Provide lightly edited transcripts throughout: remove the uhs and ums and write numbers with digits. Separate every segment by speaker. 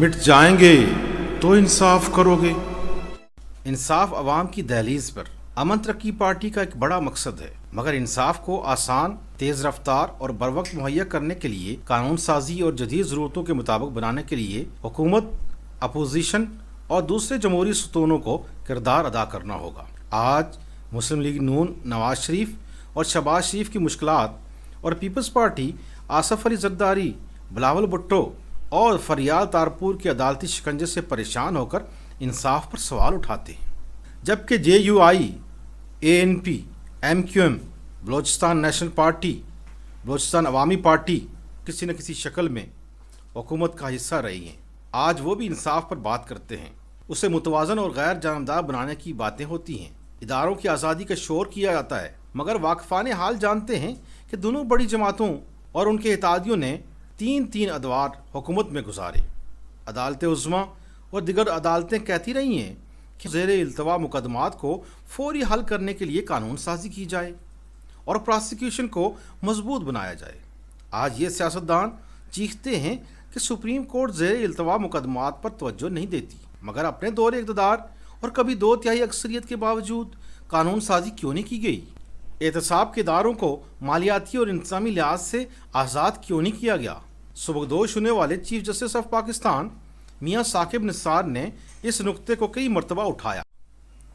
Speaker 1: मिट जाएंगे तो इंसाफ करोगे। इंसाफ अवाम की दहलीज पर अमन तरक्की पार्टी का एक बड़ा मकसद है, मगर इंसाफ को आसान, तेज रफ्तार और बरवक्त मुहैया करने के लिए कानून साजी और जदीद ज़रूरतों के मुताबिक बनाने के लिए हुकूमत, अपोजिशन और दूसरे जमहूरी सतूनों को किरदार अदा करना होगा। आज मुस्लिम लीग नून नवाज शरीफ और शहबाज शरीफ की मुश्किलात और पीपल्स पार्टी आसफ अली जरदारी, बिलावल भुट्टो और फरियाद तारपुर के अदालती शिकंजे से परेशान होकर इंसाफ पर सवाल उठाते हैं, जबकि JUI, ANP, MQM, Balochistan National Party, Balochistan Awami Party किसी न किसी शक्ल में हुकूमत का हिस्सा रही हैं। आज वो भी इंसाफ पर बात करते हैं। उसे मुतवाज़न और गैर जानबदार बनाने की बातें होती हैं। इदारों की आज़ादी का शोर किया जाता है, मगर वाकफ़ान हाल जानते हैं कि दोनों बड़ी जमातों और उनके इत्तेहादियों ने तीन अदवार हुकूमत में गुजारे। अदालत उज़्मा और दिगर अदालतें कहती रही हैं कि ज़ेर इल्तवा मुकदमात को फौरी हल करने के लिए कानून साजी की जाए और प्रोसिक्यूशन को मजबूत बनाया जाए। आज ये सियासतदान चीखते हैं कि सुप्रीम कोर्ट ज़ेर इल्तवा मुकदमात पर तवज्जो नहीं देती, मगर अपने दौरे इक़्तिदार और कभी 2/3 अक्सरियत के बावजूद कानून साजी क्यों नहीं की गई? एहतसाब के इदारों को मालियाती और इंतज़ामी लिहाज से आज़ाद क्यों नहीं किया गया? सुबकदोश होने वाले चीफ जस्टिस ऑफ पाकिस्तान मियाँ साकिब निसार ने इस नुक्ते को कई मरतबा उठाया,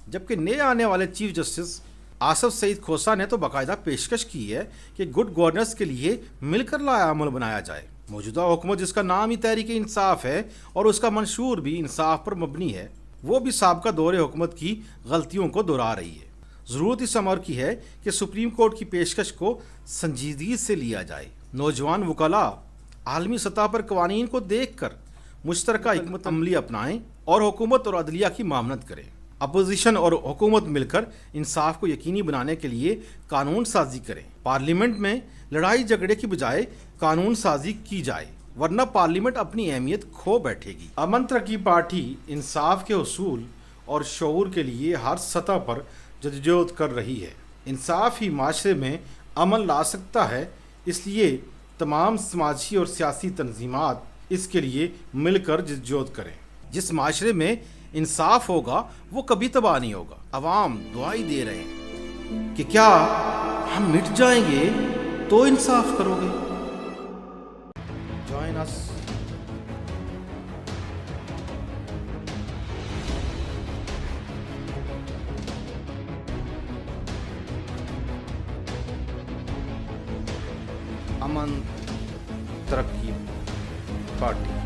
Speaker 1: जबकि नए आने वाले चीफ जस्टिस आसफ सईद खोसा ने तो बाकायदा पेशकश की है कि गुड गवर्नेंस के लिए मिलकर लायामल बनाया जाए। मौजूदा हुकूमत, जिसका नाम ही तहरीक इंसाफ है और उसका मंशूर भी इंसाफ पर मबनी है, वो भी साबका दौरे हुकूमत की गलतियों को दोहरा रही है। ज़रूरत इस अमर की है कि सुप्रीम कोर्ट की पेशकश को संजीदगी से लिया जाए। नौजवान वकला आलमी सतह पर कवानीन को देख कर मुश्तरका हिकमत अमली अपनाएं और हुकूमत और अदलिया की मामनत करें। अपोजिशन और हुकूमत मिलकर इंसाफ को यकीनी बनाने के लिए कानून साजी करें। पार्लियामेंट में लड़ाई झगड़े की बजाय कानून साजी की जाए, वरना पार्लियामेंट अपनी अहमियत खो बैठेगी। अमन तरक्की पार्टी इंसाफ के उसूल और शऊर के लिए हर सतह पर जदोजहद कर रही है। इंसाफ ही माशरे में अमन ला सकता है, इसलिए तमाम समाजी और सियासी तंजीमात इसके लिए मिलकर जदोजहद करें। जिस माशरे में इंसाफ होगा वो कभी तबाह नहीं होगा। अवाम दुआई दे रहे हैं कि क्या हम मिट जाएंगे तो इंसाफ करोगे? Join us. अमन तरक्की पार्टी।